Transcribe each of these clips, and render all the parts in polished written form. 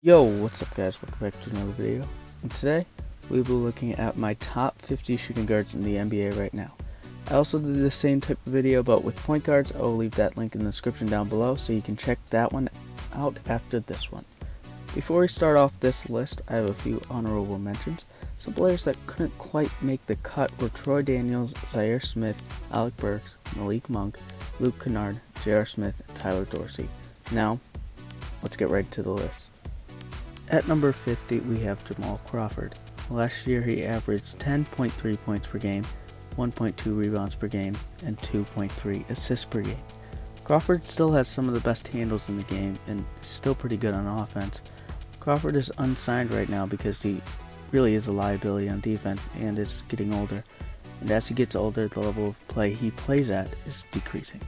Yo, what's up guys, welcome back to another video, and today we'll be looking at my top 50 shooting guards in the NBA right now. I also did the same type of video but with point guards. I will leave that link in the description down below so you can check that one out after this one. Before we start off this list, I have a few honorable mentions. Some players that couldn't quite make the cut were Troy Daniels, Zaire Smith, Alec Burks, Malik Monk, Luke Kennard, J.R. Smith, and Tyler Dorsey. Now, let's get right to the list. At number 50, we have Jamal Crawford. Last year, he averaged 10.3 points per game, 1.2 rebounds per game, and 2.3 assists per game. Crawford still has some of the best handles in the game and is still pretty good on offense. Crawford is unsigned right now because he really is a liability on defense and is getting older. And as he gets older, the level of play he plays at is decreasing.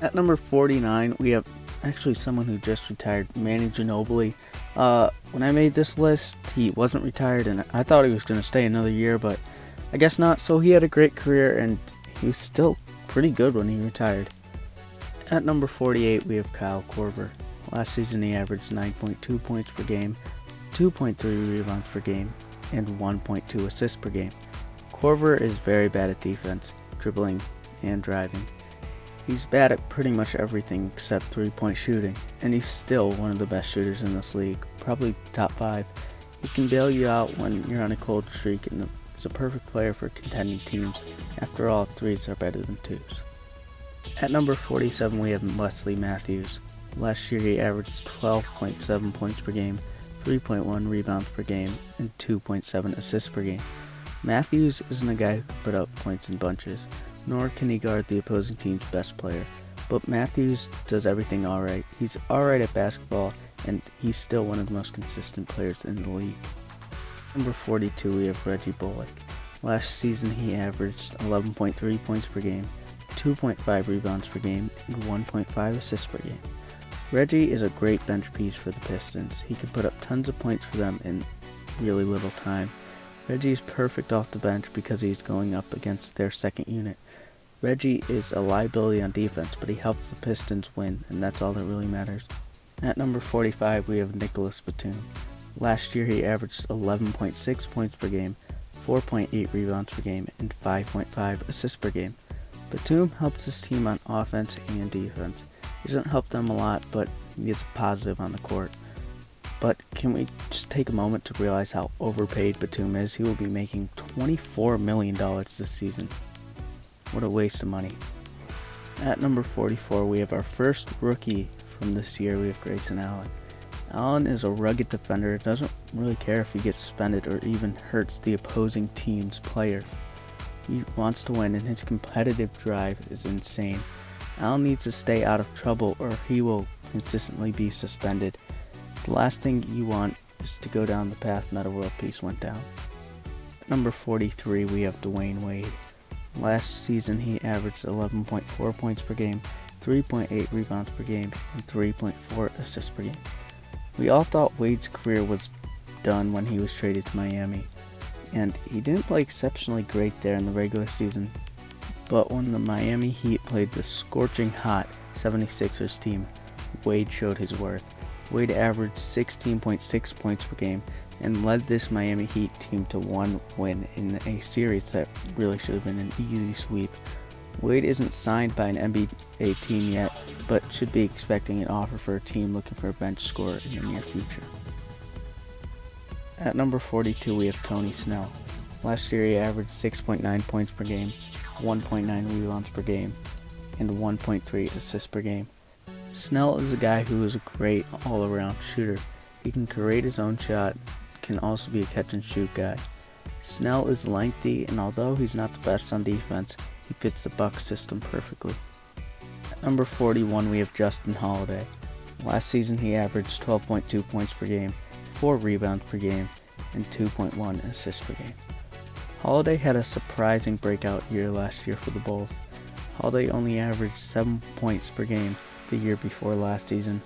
At number 49, we have actually someone who just retired, Manny Ginobili. When I made this list, he wasn't retired, and I thought he was going to stay another year, but I guess not. So he had a great career, and he was still pretty good when he retired. At number 48, we have Kyle Korver. Last season, he averaged 9.2 points per game, 2.3 rebounds per game, and 1.2 assists per game. Korver is very bad at defense, dribbling, and driving. He's bad at pretty much everything except three-point shooting, and he's still one of the best shooters in this league, probably top 5. He can bail you out when you're on a cold streak and is a perfect player for contending teams. After all, threes are better than twos. At number 47, we have Wesley Matthews. Last year he averaged 12.7 points per game, 3.1 rebounds per game, and 2.7 assists per game. Matthews isn't a guy who can put up points in bunches, nor can he guard the opposing team's best player. But Matthews does everything alright. He's alright at basketball, and he's still one of the most consistent players in the league. Number 42, we have Reggie Bullock. Last season he averaged 11.3 points per game, 2.5 rebounds per game, and 1.5 assists per game. Reggie is a great bench piece for the Pistons. He can put up tons of points for them in really little time. Reggie is perfect off the bench because he's going up against their second unit. Reggie is a liability on defense, but he helps the Pistons win, and that's all that really matters. At number 45, we have Nicholas Batum. Last year he averaged 11.6 points per game, 4.8 rebounds per game, and 5.5 assists per game. Batum helps his team on offense and defense. He doesn't help them a lot, but he is positive on the court. But can we just take a moment to realize how overpaid Batum is? He will be making $24 million this season. What a waste of money. At number 44, we have our first rookie from this year. We have Grayson Allen. Allen is a rugged defender. Doesn't really care if he gets suspended or even hurts the opposing team's players. He wants to win, and his competitive drive is insane. Allen needs to stay out of trouble or he will consistently be suspended. The last thing you want is to go down the path Metta World Peace went down. At number 43, we have Dwayne Wade. Last season he averaged 11.4 points per game, 3.8 rebounds per game, and 3.4 assists per game. We all thought Wade's career was done when he was traded to Miami, and he didn't play exceptionally great there in the regular season. But when the Miami Heat played the scorching hot 76ers team, Wade showed his worth. Wade averaged 16.6 points per game and led this Miami Heat team to one win in a series that really should have been an easy sweep. Wade isn't signed by an NBA team yet, but should be expecting an offer for a team looking for a bench scorer in the near future. At number 42, we have Tony Snell. Last year he averaged 6.9 points per game, 1.9 rebounds per game, and 1.3 assists per game. Snell is a guy who is a great all-around shooter. He can create his own shot, can also be a catch-and-shoot guy. Snell is lengthy, and although he's not the best on defense, he fits the Bucks system perfectly. At number 41, we have Justin Holiday. Last season he averaged 12.2 points per game, 4 rebounds per game, and 2.1 assists per game. Holiday had a surprising breakout year last year for the Bulls. Holiday only averaged 7 points per game the year before last season.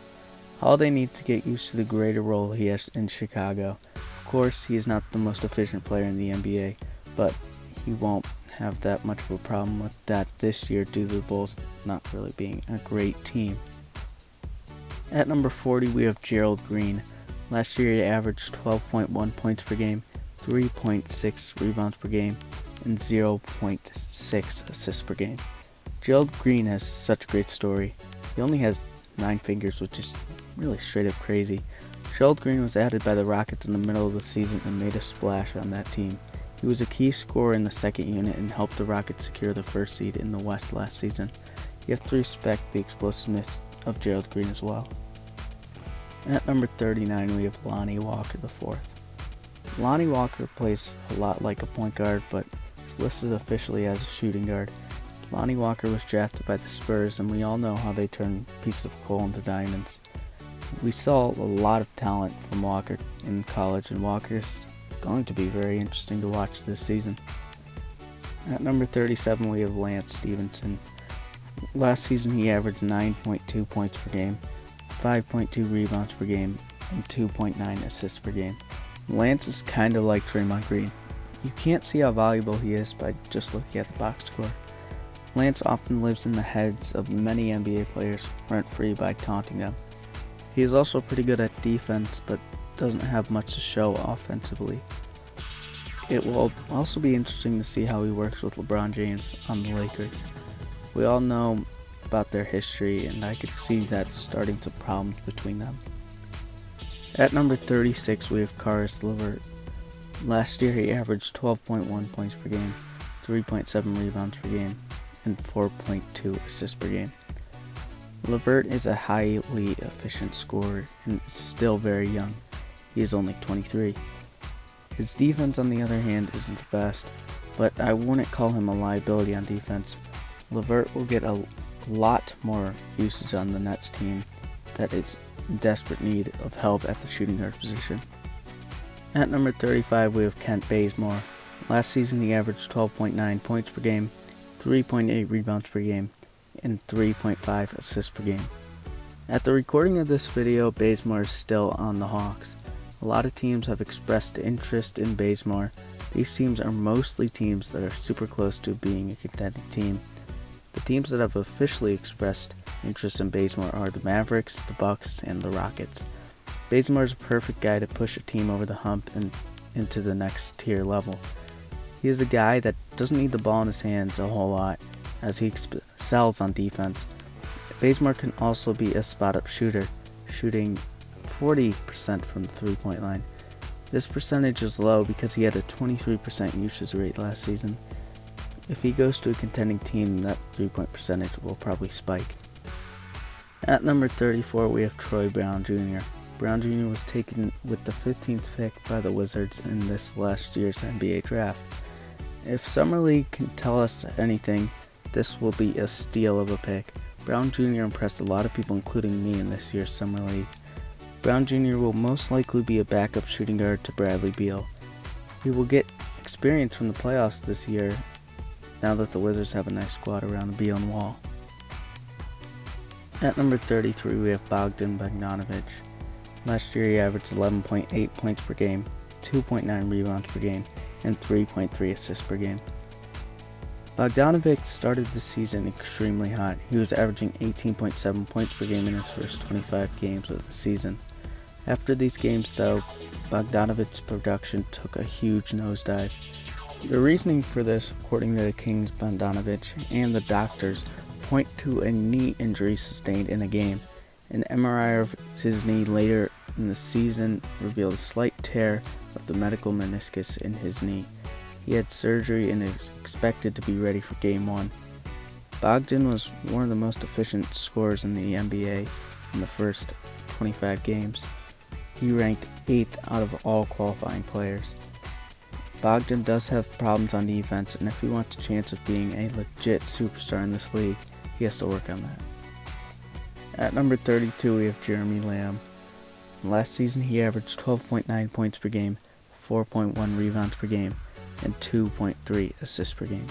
Holiday needs to get used to the greater role he has in Chicago. Of course, he is not the most efficient player in the NBA, but he won't have that much of a problem with that this year due to the Bulls not really being a great team. At number 40, we have Gerald Green. Last year he averaged 12.1 points per game, 3.6 rebounds per game, and 0.6 assists per game. Gerald Green has such a great story. He only has 9 fingers, which is really straight up crazy. Gerald Green was added by the Rockets in the middle of the season and made a splash on that team. He was a key scorer in the second unit and helped the Rockets secure the first seed in the West last season. You have to respect the explosiveness of Gerald Green as well. At number 39, we have Lonnie Walker IV. Lonnie Walker plays a lot like a point guard, but is listed officially as a shooting guard. Lonnie Walker was drafted by the Spurs, and we all know how they turn pieces of coal into diamonds. We saw a lot of talent from Walker in college, and Walker is going to be very interesting to watch this season. At number 37, we have Lance Stevenson. Last season, he averaged 9.2 points per game, 5.2 rebounds per game, and 2.9 assists per game. Lance is kind of like Draymond Green. You can't see how valuable he is by just looking at the box score. Lance often lives in the heads of many NBA players rent-free by taunting them. He is also pretty good at defense, but doesn't have much to show offensively. It will also be interesting to see how he works with LeBron James on the Lakers. We all know about their history, and I could see that starting some problems between them. At number 36, we have Caris LeVert. Last year, he averaged 12.1 points per game, 3.7 rebounds per game, and 4.2 assists per game. LeVert is a highly efficient scorer and is still very young. He is only 23. His defense, on the other hand, isn't the best, but I wouldn't call him a liability on defense. LeVert will get a lot more usage on the Nets team that is in desperate need of help at the shooting guard position. At number 35, we have Kent Bazemore. Last season, he averaged 12.9 points per game, 3.8 rebounds per game, and 3.5 assists per game. At the recording of this video, Bazemore is still on the Hawks. A lot of teams have expressed interest in Bazemore. These teams are mostly teams that are super close to being a contending team. The teams that have officially expressed interest in Bazemore are the Mavericks, the Bucks, and the Rockets. Bazemore is a perfect guy to push a team over the hump and into the next tier level. He is a guy that doesn't need the ball in his hands a whole lot, as he excels on defense. Bazemore can also be a spot-up shooter, shooting 40% from the three-point line. This percentage is low because he had a 23% usage rate last season. If he goes to a contending team, that three-point percentage will probably spike. At number 34, we have Troy Brown Jr. Brown Jr. was taken with the 15th pick by the Wizards in this last year's NBA draft. If Summer League can tell us anything, this will be a steal of a pick. Brown Jr. impressed a lot of people, including me, in this year's Summer League. Brown Jr. will most likely be a backup shooting guard to Bradley Beal. He will get experience from the playoffs this year, now that the Wizards have a nice squad around the Beal wall. At number 33, we have Bogdan Bogdanovic. Last year he averaged 11.8 points per game, 2.9 rebounds per game, and 3.3 assists per game. Bogdanovic started the season extremely hot. He was averaging 18.7 points per game in his first 25 games of the season. After these games, though, Bogdanovic's production took a huge nosedive. The reasoning for this, according to the Kings, Bogdanovic and the doctors, point to a knee injury sustained in a game. An MRI of his knee later in the season revealed a slight tear of the medial meniscus in his knee. He had surgery and is expected to be ready for Game 1. Bogdan was one of the most efficient scorers in the NBA in the first 25 games. He ranked 8th out of all qualifying players. Bogdan does have problems on defense, and if he wants a chance of being a legit superstar in this league, he has to work on that. At number 32, we have Jeremy Lamb. Last season, he averaged 12.9 points per game, 4.1 rebounds per game, and 2.3 assists per game.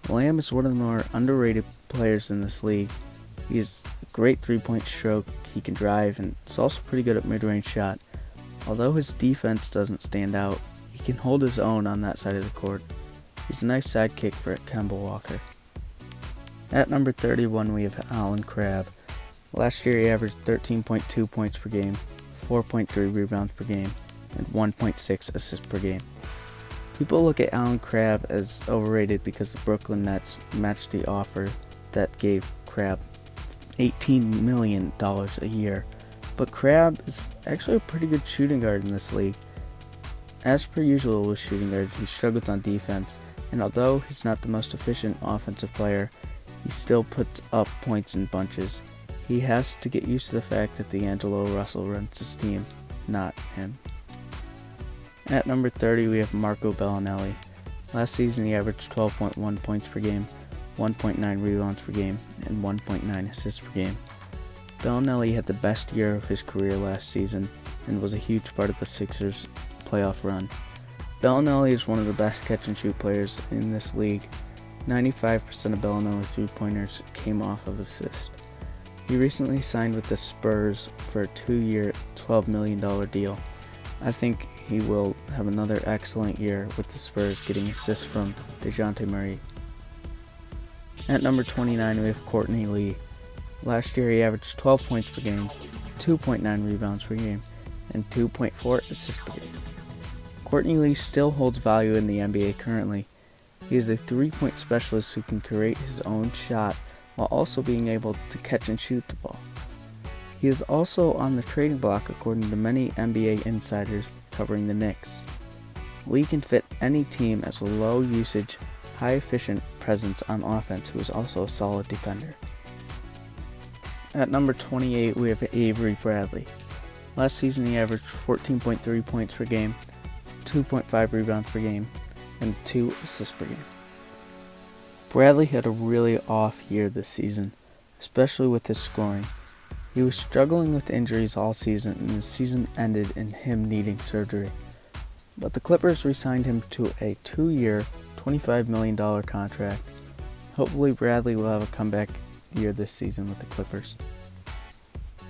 Lamb is one of the more underrated players in this league. He has a great three-point stroke, he can drive, and is also pretty good at mid-range shot. Although his defense doesn't stand out, he can hold his own on that side of the court. He's a nice sidekick for Kemba Walker. At number 31, we have Allen Crabbe. Last year he averaged 13.2 points per game, 4.3 rebounds per game, and 1.6 assists per game. People look at Allen Crabbe as overrated because the Brooklyn Nets matched the offer that gave Crabbe $18 million a year, but Crabbe is actually a pretty good shooting guard in this league. As per usual with shooting guards, he struggles on defense, and although he's not the most efficient offensive player, he still puts up points in bunches. He has to get used to the fact that D'Angelo Russell runs his team, not him. At number 30, we have Marco Bellinelli. Last season, he averaged 12.1 points per game, 1.9 rebounds per game, and 1.9 assists per game. Bellinelli had the best year of his career last season and was a huge part of the Sixers' playoff run. Bellinelli is one of the best catch-and-shoot players in this league. 95% of Bellinelli's three-pointers came off of assists. He recently signed with the Spurs for a 2-year, $12 million deal. I think he will have another excellent year with the Spurs, getting assists from DeJounte Murray. At number 29, we have Courtney Lee. Last year, he averaged 12 points per game, 2.9 rebounds per game, and 2.4 assists per game. Courtney Lee still holds value in the NBA currently. He is a three-point specialist who can create his own shot while also being able to catch and shoot the ball. He is also on the trading block according to many NBA insiders covering the Knicks. Lee can fit any team as a low-usage, high-efficient presence on offense who is also a solid defender. At number 28, we have Avery Bradley. Last season, he averaged 14.3 points per game, 2.5 rebounds per game, and 2 assists per game. Bradley had a really off year this season, especially with his scoring. He was struggling with injuries all season, and the season ended in him needing surgery. But the Clippers re-signed him to a 2-year, $25 million contract. Hopefully Bradley will have a comeback year this season with the Clippers.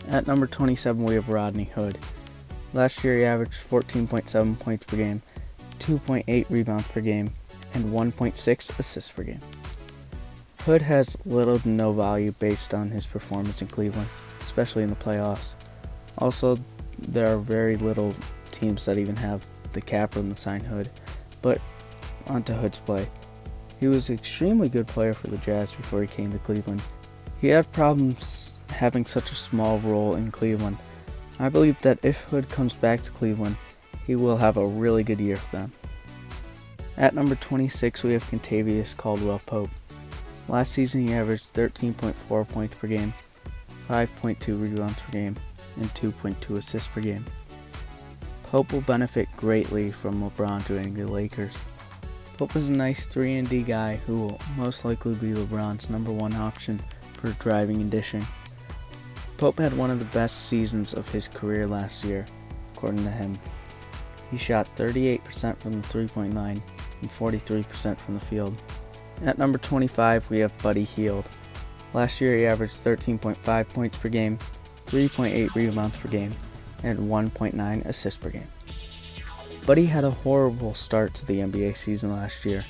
At number 27, we have Rodney Hood. Last year he averaged 14.7 points per game, 2.8 rebounds per game, and 1.6 assists per game. Hood has little to no value based on his performance in Cleveland, especially in the playoffs. Also, there are very little teams that even have the cap room to sign Hood, but onto Hood's play. He was an extremely good player for the Jazz before he came to Cleveland. He had problems having such a small role in Cleveland. I believe that if Hood comes back to Cleveland, he will have a really good year for them. At number 26, we have Kentavious Caldwell-Pope. Last season, he averaged 13.4 points per game, 5.2 rebounds per game, and 2.2 assists per game. Pope will benefit greatly from LeBron joining the Lakers. Pope is a nice 3-and-D guy who will most likely be LeBron's number one option for driving and dishing. Pope had one of the best seasons of his career last year, according to him. He shot 38% from the three-point line and 43% from the field. At number 25, we have Buddy Hield. Last year he averaged 13.5 points per game, 3.8 rebounds per game, and 1.9 assists per game. Buddy had a horrible start to the NBA season last year,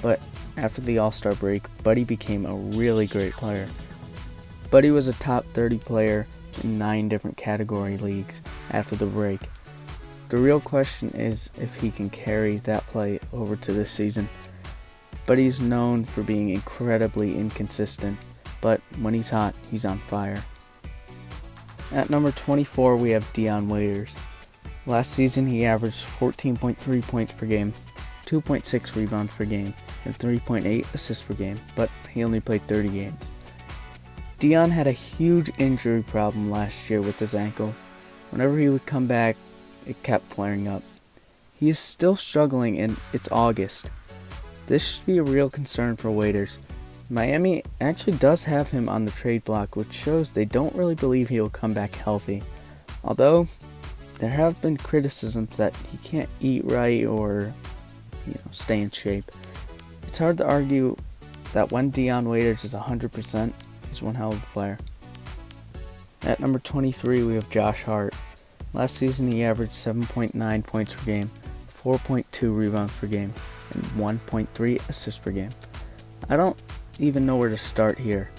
but after the All-Star break, Buddy became a really great player. Buddy was a top 30 player in 9 different category leagues after the break. The real question is if he can carry that play over to this season. Buddy's known for being incredibly inconsistent, but when he's hot, he's on fire. At number 24, we have Dion Waiters. Last season, he averaged 14.3 points per game, 2.6 rebounds per game, and 3.8 assists per game, but he only played 30 games. Dion had a huge injury problem last year with his ankle. Whenever he would come back, it kept flaring up. He is still struggling, and it's August. This should be a real concern for Waiters. Miami actually does have him on the trade block, which shows they don't really believe he will come back healthy. Although, there have been criticisms that he can't eat right or, stay in shape. It's hard to argue that when Dion Waiters is 100%, he's one hell of a player. At number 23, we have Josh Hart. Last season, he averaged 7.9 points per game, 4.2 rebounds per game, and 1.3 assists per game. I don't even know where to start here.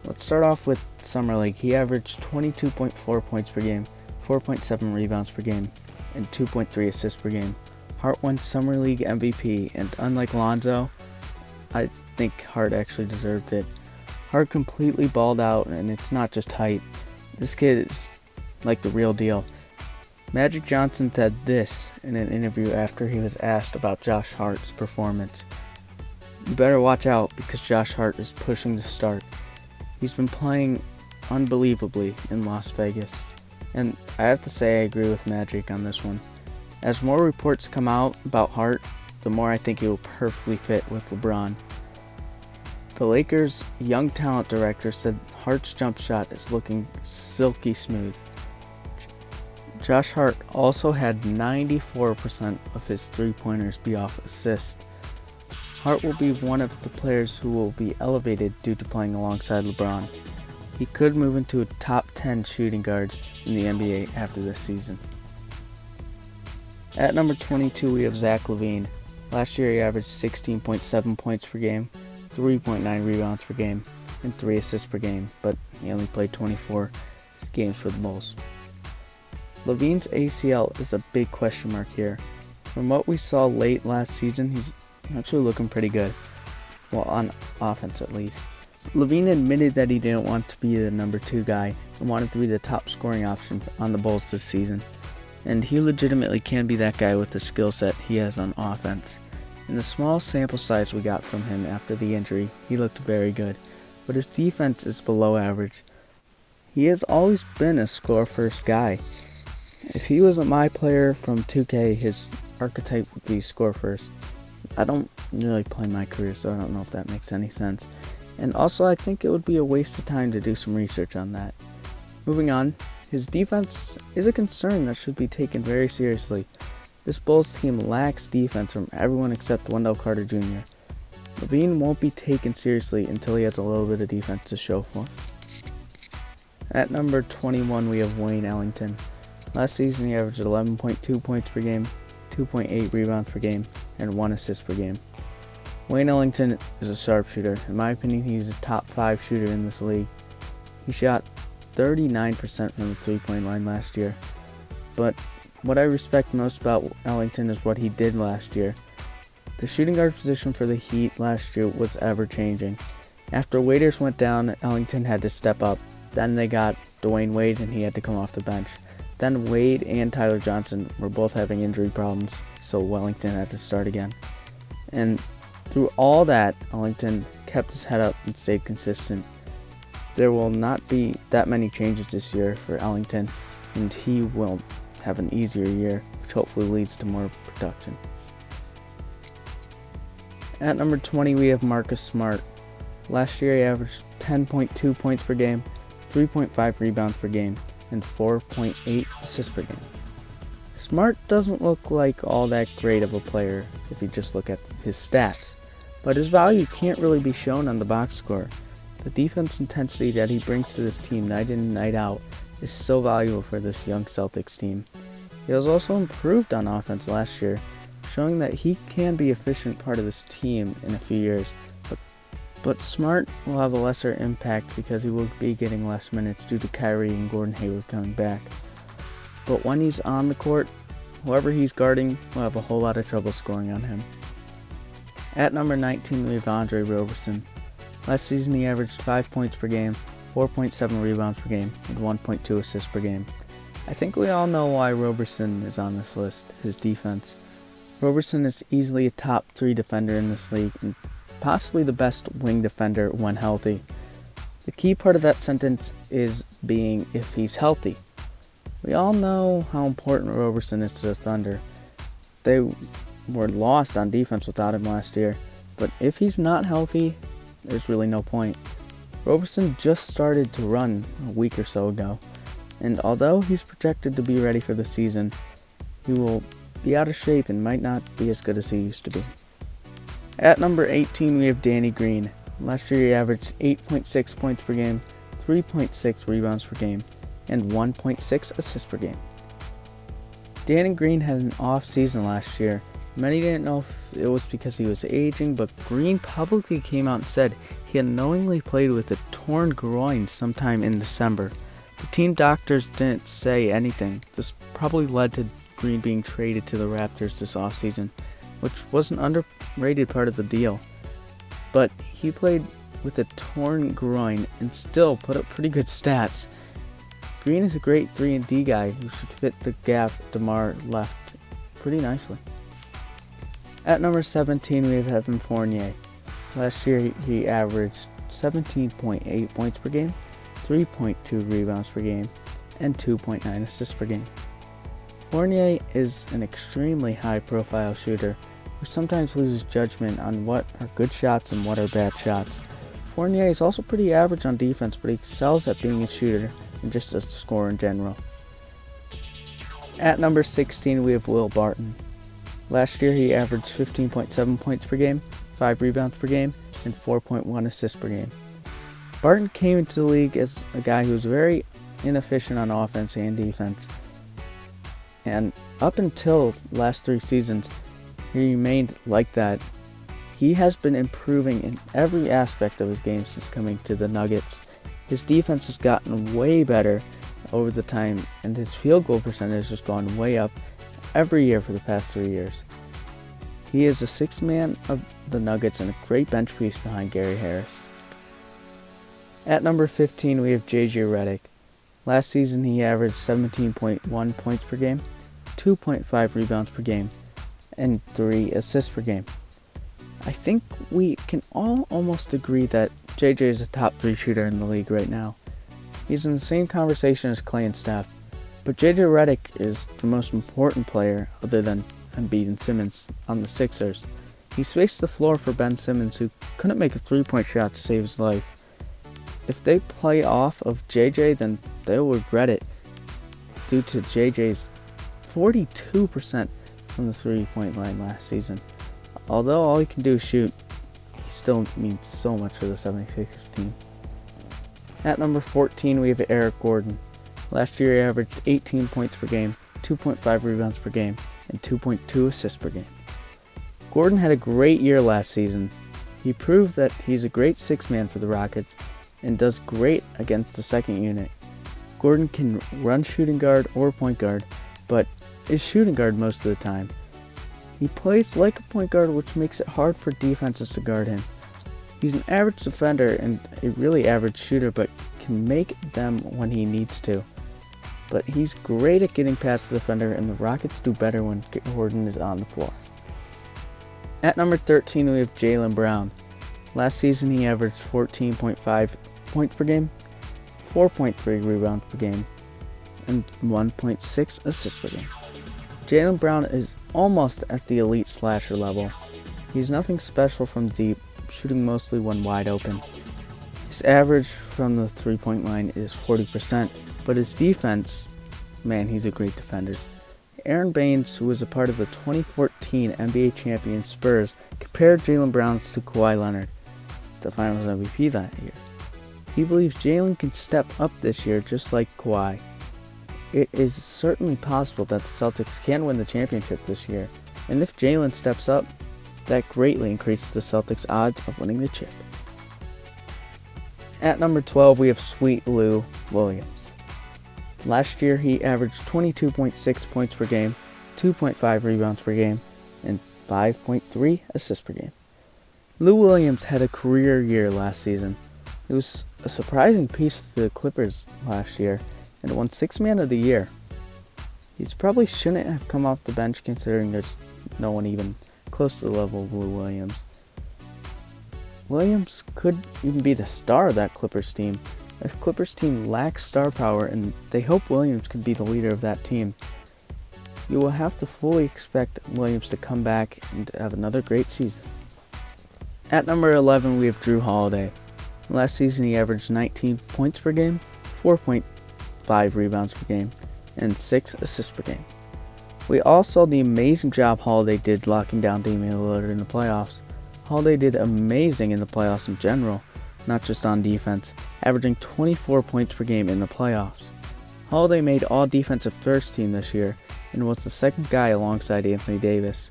Let's start off with Summer League. He averaged 22.4 points per game, 4.7 rebounds per game, and 2.3 assists per game. Hart won Summer League MVP, and unlike Lonzo, I think Hart actually deserved it. Hart completely balled out, and it's not just height. This kid is like the real deal. Magic Johnson said this in an interview after he was asked about Josh Hart's performance. "You better watch out because Josh Hart is pushing to start. He's been playing unbelievably in Las Vegas." And I have to say I agree with Magic on this one. As more reports come out about Hart, the more I think he will perfectly fit with LeBron. The Lakers' young talent director said Hart's jump shot is looking silky smooth. Josh Hart also had 94% of his three-pointers be off assists. Hart will be one of the players who will be elevated due to playing alongside LeBron. He could move into a top 10 shooting guard in the NBA after this season. At number 22, we have Zach LaVine. Last year he averaged 16.7 points per game, 3.9 rebounds per game, and 3 assists per game, but he only played 24 games for the Bulls. LaVine's ACL is a big question mark here. From what we saw late last season, he's actually looking pretty good. Well, on offense at least. LaVine admitted that he didn't want to be the number 2 guy and wanted to be the top scoring option on the Bulls this season. And he legitimately can be that guy with the skill set he has on offense. In the small sample size we got from him after the injury, he looked very good, but his defense is below average. He has always been a score-first guy. If he wasn't my player from 2K, his archetype would be score-first. I don't really play my career, so I don't know if that makes any sense. And also, I think it would be a waste of time to do some research on that. Moving on, his defense is a concern that should be taken very seriously. This Bulls team lacks defense from everyone except Wendell Carter Jr. LaVine won't be taken seriously until he has a little bit of defense to show for. At number 21, we have Wayne Ellington. Last season, he averaged 11.2 points per game, 2.8 rebounds per game, and 1 assist per game. Wayne Ellington is a sharpshooter. In my opinion, he's a top 5 shooter in this league. He shot 39% from the three-point line last year. But what I respect most about Ellington is what he did last year. The shooting guard position for the Heat last year was ever-changing. After Waiters went down, Ellington had to step up. Then they got Dwayne Wade and he had to come off the bench. Then Wade and Tyler Johnson were both having injury problems, so Wellington had to start again. And through all that, Ellington kept his head up and stayed consistent. There will not be that many changes this year for Ellington, and he will have an easier year, which hopefully leads to more production. At number 20, we have Marcus Smart. Last year, he averaged 10.2 points per game, 3.5 rebounds per game, and 4.8 assists per game. Smart doesn't look like all that great of a player if you just look at his stats, but his value can't really be shown on the box score. The defense intensity that he brings to this team night in and night out is so valuable for this young Celtics team. He was also improved on offense last year, showing that he can be an efficient part of this team in a few years. But Smart will have a lesser impact because he will be getting less minutes due to Kyrie and Gordon Hayward coming back. But when he's on the court, whoever he's guarding will have a whole lot of trouble scoring on him. At number 19, we have Andre Roberson. Last season he averaged 5 points per game, 4.7 rebounds per game, and 1.2 assists per game. I think we all know why Roberson is on this list, his defense. Roberson is easily a top 3 defender in this league, and possibly the best wing defender when healthy. The key part of that sentence is being if he's healthy. We all know how important Roberson is to the Thunder. They were lost on defense without him last year, but if he's not healthy, there's really no point. Roberson just started to run a week or so ago, and although he's projected to be ready for the season, he will be out of shape and might not be as good as he used to be. At number 18, we have Danny Green. Last year he averaged 8.6 points per game, 3.6 rebounds per game, and 1.6 assists per game. Danny Green had an off season last year. Many didn't know if it was because he was aging, but Green publicly came out and said he had knowingly played with a torn groin sometime in December. The team doctors didn't say anything. This probably led to Green being traded to the Raptors this offseason, which was an underrated part of the deal. But he played with a torn groin and still put up pretty good stats. Green is a great 3-and-D guy who should fit the gap DeMar left pretty nicely. At number 17, we have Evan Fournier. Last year, he averaged 17.8 points per game, 3.2 rebounds per game, and 2.9 assists per game. Fournier is an extremely high-profile shooter who sometimes loses judgment on what are good shots and what are bad shots. Fournier is also pretty average on defense, but he excels at being a shooter and just a scorer in general. At number 16, we have Will Barton. Last year, he averaged 15.7 points per game, 5 rebounds per game, and 4.1 assists per game. Barton came into the league as a guy who was very inefficient on offense and defense. And up until last 3 seasons, he remained like that. He has been improving in every aspect of his game since coming to the Nuggets. His defense has gotten way better over the time, and his field goal percentage has gone way up every year for the past 3 years. He is a sixth man of the Nuggets and a great bench piece behind Gary Harris. At number 15, we have JJ Redick. Last season, he averaged 17.1 points per game, 2.5 rebounds per game, and 3 assists per game. I think we can all almost agree that JJ is a top 3 shooter in the league right now. He's in the same conversation as Clay and Steph, but JJ Redick is the most important player other than Embiid and Simmons on the Sixers. He spaced the floor for Ben Simmons, who couldn't make a 3-point shot to save his life. If they play off of JJ, then they'll regret it due to JJ's 42% from the 3-point line last season. Although all he can do is shoot, he still means so much for the 76ers team. At number 14, we have Eric Gordon. Last year, he averaged 18 points per game, 2.5 rebounds per game, and 2.2 assists per game. Gordon had a great year last season. He proved that he's a great six-man for the Rockets and does great against the second unit. Gordon can run shooting guard or point guard, but is shooting guard most of the time. He plays like a point guard, which makes it hard for defenses to guard him. He's an average defender and a really average shooter, but can make them when he needs to. But he's great at getting past the defender, and the Rockets do better when Gordon is on the floor. At number 13, we have Jaylen Brown. Last season, he averaged 14.5 points per game, 4.3 rebounds per game, and 1.6 assists per game. Jaylen Brown is almost at the elite slasher level. He's nothing special from deep, shooting mostly when wide open. His average from the 3-point line is 40%, but his defense, man, he's a great defender. Aaron Baines, who was a part of the 2014 NBA champion Spurs, compared Jaylen Brown to Kawhi Leonard, the Finals MVP that year. He believes Jaylen can step up this year just like Kawhi. It is certainly possible that the Celtics can win the championship this year, and if Jaylen steps up, that greatly increases the Celtics' odds of winning the chip. At number 12, we have Sweet Lou Williams. Last year, he averaged 22.6 points per game, 2.5 rebounds per game, and 5.3 assists per game. Lou Williams had a career year last season. It was a surprising piece to the Clippers last year and won 6th Man of the Year. He probably shouldn't have come off the bench considering there's no one even close to the level of Lou Williams. Williams could even be the star of that Clippers team. The Clippers team lacks star power, and they hope Williams can be the leader of that team. You will have to fully expect Williams to come back and have another great season. At number 11, we have Drew Holiday. Last season, he averaged 19 points per game, 4.5 rebounds per game, and 6 assists per game. We all saw the amazing job Holiday did locking down Damian Lillard in the playoffs. Holiday did amazing in the playoffs in general, not just on defense, averaging 24 points per game in the playoffs. Holiday made all defensive first team this year and was the second guy alongside Anthony Davis.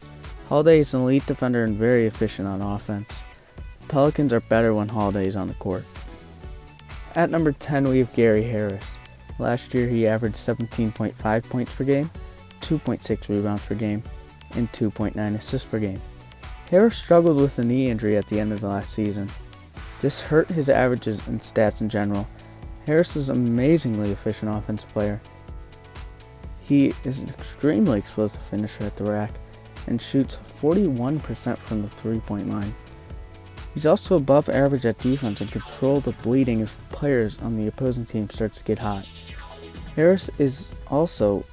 Holiday is an elite defender and very efficient on offense. The Pelicans are better when Holiday is on the court. At number 10, we have Gary Harris. Last year he averaged 17.5 points per game, 2.6 rebounds per game, and 2.9 assists per game. Harris struggled with a knee injury at the end of the last season. This hurt his averages and stats in general. Harris is an amazingly efficient offensive player. He is an extremely explosive finisher at the rack and shoots 41% from the three-point line. He's also above average at defense and control the bleeding if players on the opposing team starts to get hot. Harris is also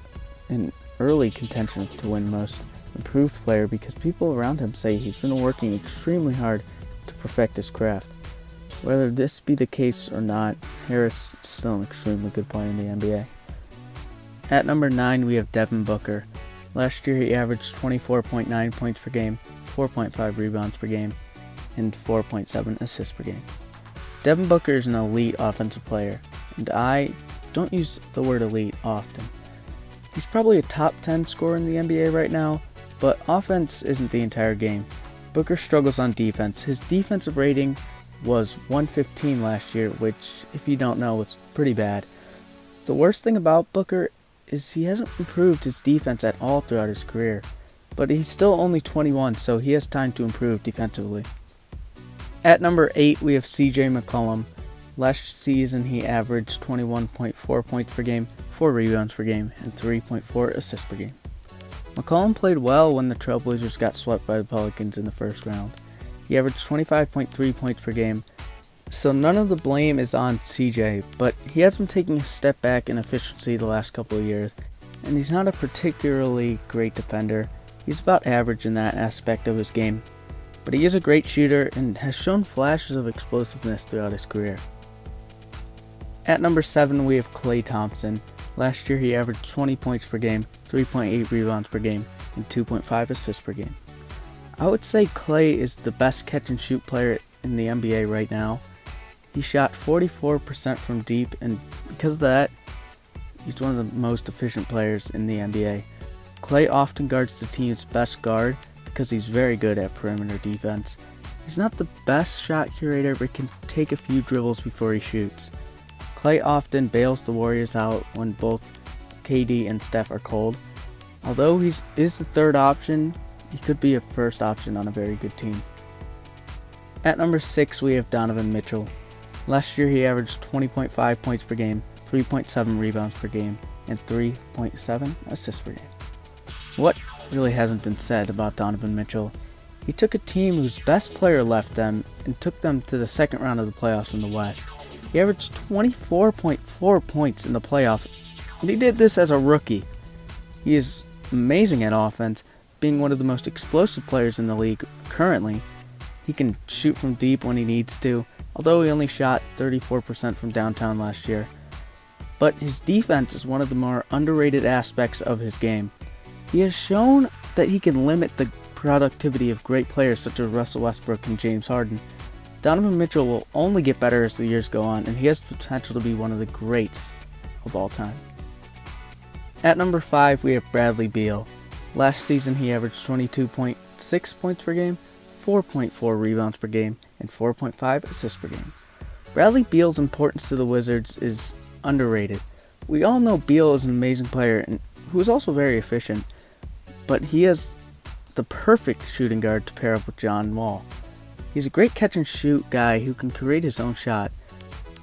in early contention to win most improved player because people around him say he's been working extremely hard to perfect his craft. Whether this be the case or not, Harris is still an extremely good player in the NBA. At number 9 we have Devin Booker. Last year he averaged 24.9 points per game, 4.5 rebounds per game, and 4.7 assists per game. Devin Booker is an elite offensive player, and I don't use the word elite often. He's probably a top 10 scorer in the NBA right now, but offense isn't the entire game. Booker struggles on defense. His defensive rating was 115 last year, which, if you don't know, is pretty bad. The worst thing about Booker is he hasn't improved his defense at all throughout his career, but he's still only 21, so he has time to improve defensively. At number 8 we have CJ McCollum. Last season he averaged 21.4 points per game, 4 rebounds per game, and 3.4 assists per game. McCollum played well when the Trailblazers got swept by the Pelicans in the first round. He averaged 25.3 points per game, so none of the blame is on CJ, but he has been taking a step back in efficiency the last couple of years, and he's not a particularly great defender. He's about average in that aspect of his game, but he is a great shooter and has shown flashes of explosiveness throughout his career. At number 7 we have Klay Thompson. Last year he averaged 20 points per game, 3.8 rebounds per game, and 2.5 assists per game. I would say Klay is the best catch and shoot player in the NBA right now. He shot 44% from deep, and because of that, he's one of the most efficient players in the NBA. Klay often guards the team's best guard because he's very good at perimeter defense. He's not the best shot curator, but can take a few dribbles before he shoots. Klay often bails the Warriors out when both KD and Steph are cold. Although he is the third option, he could be a first option on a very good team. At number 6 we have Donovan Mitchell. Last year he averaged 20.5 points per game, 3.7 rebounds per game, and 3.7 assists per game. What really hasn't been said about Donovan Mitchell? He took a team whose best player left them and took them to the second round of the playoffs in the West. He averaged 24.4 points in the playoffs, and he did this as a rookie. He is amazing at offense, being one of the most explosive players in the league currently. He can shoot from deep when he needs to, although he only shot 34% from downtown last year. But his defense is one of the more underrated aspects of his game. He has shown that he can limit the productivity of great players such as Russell Westbrook and James Harden. Donovan Mitchell will only get better as the years go on, and he has the potential to be one of the greats of all time. At number 5 we have Bradley Beal. Last season he averaged 22.6 points per game, 4.4 rebounds per game, and 4.5 assists per game. Bradley Beal's importance to the Wizards is underrated. We all know Beal is an amazing player and who is also very efficient, but he has the perfect shooting guard to pair up with John Wall. He's a great catch and shoot guy who can create his own shot.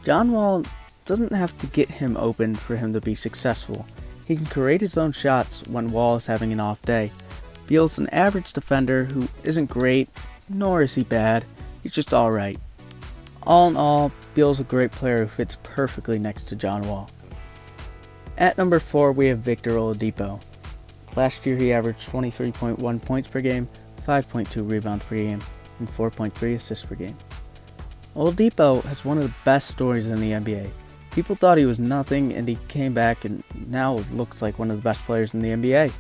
John Wall doesn't have to get him open for him to be successful. He can create his own shots when Wall is having an off day. Beal's an average defender who isn't great, nor is he bad. He's just alright. All in all, Beal's a great player who fits perfectly next to John Wall. At number 4 we have Victor Oladipo. Last year he averaged 23.1 points per game, 5.2 rebounds per game, and 4.3 assists per game. Oladipo has one of the best stories in the NBA. People thought he was nothing, and he came back and now looks like one of the best players in the NBA.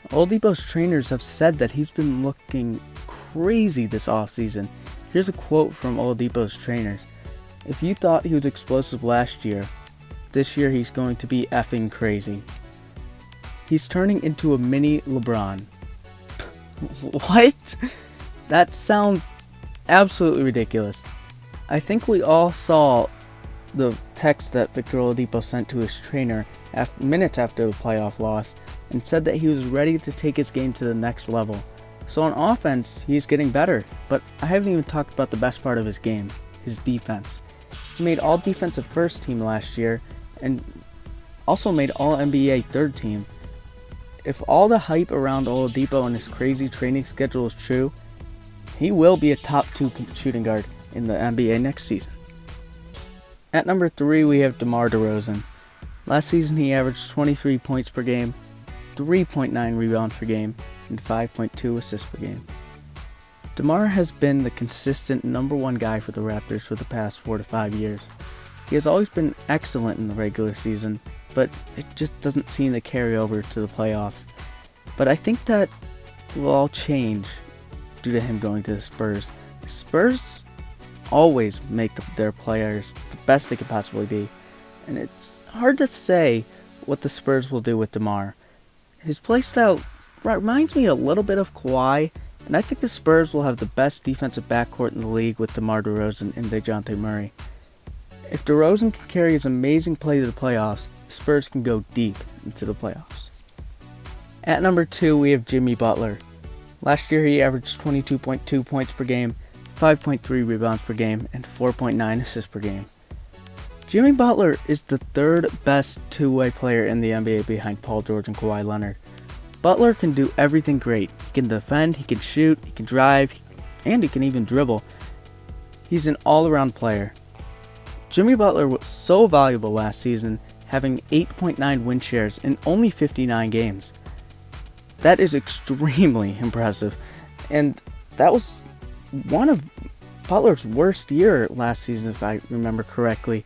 Oladipo's trainers have said that he's been looking crazy this offseason. Here's a quote from Oladipo's trainers. "If you thought he was explosive last year, this year he's going to be effing crazy. He's turning into a mini LeBron." What? That sounds absolutely ridiculous. I think we all saw the text that Victor Oladipo sent to his trainer minutes after the playoff loss and said that he was ready to take his game to the next level. So on offense, he's getting better, but I haven't even talked about the best part of his game, his defense. He made all defensive first team last year and also made all NBA third team. If all the hype around Oladipo and his crazy training schedule is true, he will be a top 2 shooting guard in the NBA next season. At number 3, we have DeMar DeRozan. Last season he averaged 23 points per game, 3.9 rebounds per game, and 5.2 assists per game. DeMar has been the consistent number 1 guy for the Raptors for the past 4 to 5 years. He has always been excellent in the regular season, but it just doesn't seem to carry over to the playoffs. But I think that will all change due to him going to the Spurs. The Spurs always make their players the best they could possibly be, and it's hard to say what the Spurs will do with DeMar. His playstyle reminds me a little bit of Kawhi, and I think the Spurs will have the best defensive backcourt in the league with DeMar DeRozan and DeJounte Murray. If DeRozan can carry his amazing play to the playoffs, the Spurs can go deep into the playoffs. At number 2, we have Jimmy Butler. Last year he averaged 22.2 points per game, 5.3 rebounds per game, and 4.9 assists per game. Jimmy Butler is the 3rd best two-way player in the NBA behind Paul George and Kawhi Leonard. Butler can do everything great. He can defend, he can shoot, he can drive, and he can even dribble. He's an all-around player. Jimmy Butler was so valuable last season, having 8.9 win shares in only 59 games. That is extremely impressive, and that was one of Butler's worst year last season, if I remember correctly.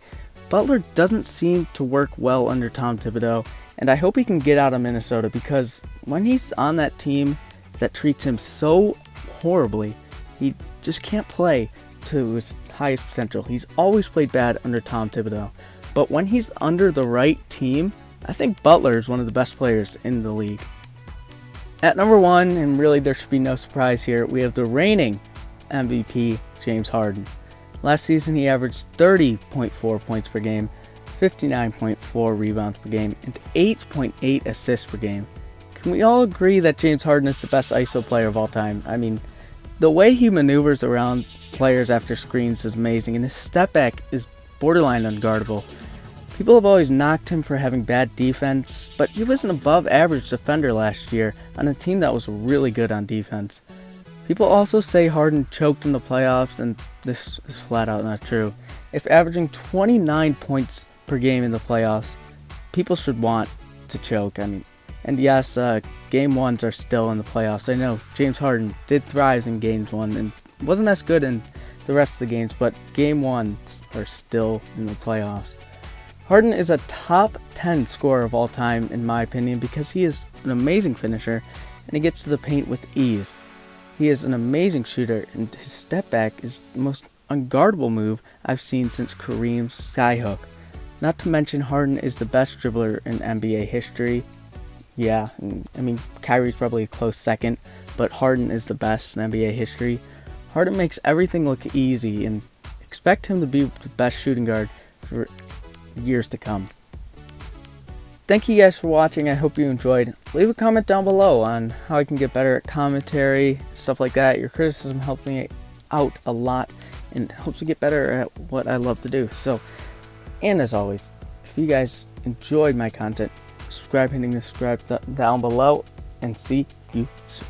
Butler doesn't seem to work well under Tom Thibodeau, and I hope he can get out of Minnesota, because when he's on that team that treats him so horribly, he just can't play to his highest potential. He's always played bad under Tom Thibodeau, but when he's under the right team, I think Butler is one of the best players in the league. At number 1, and really there should be no surprise here, we have the reigning MVP, James Harden. Last season he averaged 30.4 points per game, 59.4 rebounds per game, and 8.8 assists per game. Can we all agree that James Harden is the best ISO player of all time? I mean, the way he maneuvers around players after screens is amazing, and his step back is borderline unguardable. People have always knocked him for having bad defense, but he was an above average defender last year on a team that was really good on defense. People also say Harden choked in the playoffs, and this is flat out not true. If averaging 29 points per game in the playoffs, people should want to choke. And yes, game 1s are still in the playoffs. I know James Harden did thrive in games 1 and wasn't as good in the rest of the games, but game 1s are still in the playoffs. Harden is a top 10 scorer of all time in my opinion, because he is an amazing finisher and he gets to the paint with ease. He is an amazing shooter, and his step back is the most unguardable move I've seen since Kareem's skyhook. Not to mention Harden is the best dribbler in NBA history. Yeah, Kyrie's probably a close second, but Harden is the best in NBA history. Harden makes everything look easy, and expect him to be the best shooting guard for years to come. Thank you guys for watching. I hope you enjoyed. Leave a comment down below on how I can get better at commentary, stuff like that. Your criticism helps me out a lot and helps me get better at what I love to do. So, and as always, if you guys enjoyed my content, subscribe, hitting the subscribe down below, and see you soon.